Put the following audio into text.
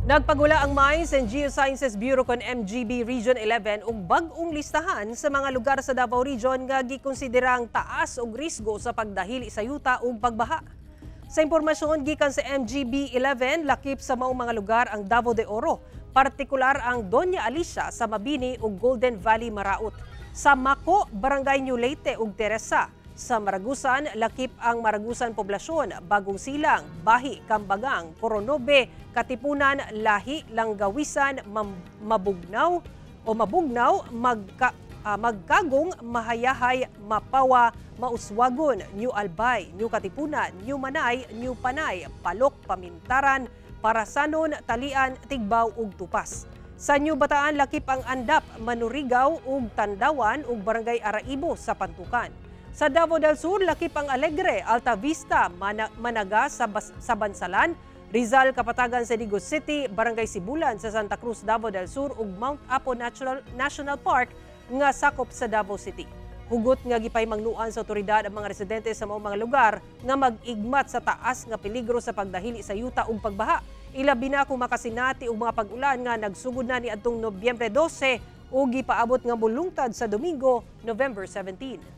Nagpagula ang Mines and Geosciences Bureau kon MGB Region 11 ug bag-ong listahan sa mga lugar sa Davao Region nga gikonsiderang taas og risgo sa pagdahili sa yuta ug pagbaha. Sa impormasyon gikan sa MGB 11, lakip sa maong mga lugar ang Davao de Oro, partikular ang Doña Alicia sa Mabini ug Golden Valley Maraot. Sa Mako, Barangay New Leyte ug Teresa. Sa Maragusan, lakip ang Maragusan Poblasyon, Bagong Silang, Bahi, Cambagang, Coronobe, Katipunan, Lahi, Langgawisan, Mabugnaw, Magkagong, Mahayahay, Mapawa, Mauswagon, New Albay, New Katipunan, New Manay, New Panay, Palok, Pamintaran, Parasanon, Talian, Tigbaw ug Tupas. Sa New Bataan, lakip ang Andap, Manurigaw ug Tandawan ug Barangay Araibo sa Pantukan. Sa Davao del Sur, lakip ang Alegre, Alta Vista, Managa sa Bansalan, Rizal, Kapatagan sa Digos City, Barangay Sibulan sa Santa Cruz, Davao del Sur ug Mount Apo National Park nga sakop sa Davao City. Hugot nga gipaymangnuan sa otoridad ang mga residente sa maong mga lugar nga mag-igmat sa taas nga peligro sa pagdahili sa yuta ug pagbaha. Ilabi na kung makasinati og mga pag-ulan nga nagsugod na ni adtong Nobyembre 12 ug gipaabot nga bulungtad sa Domingo, November 17.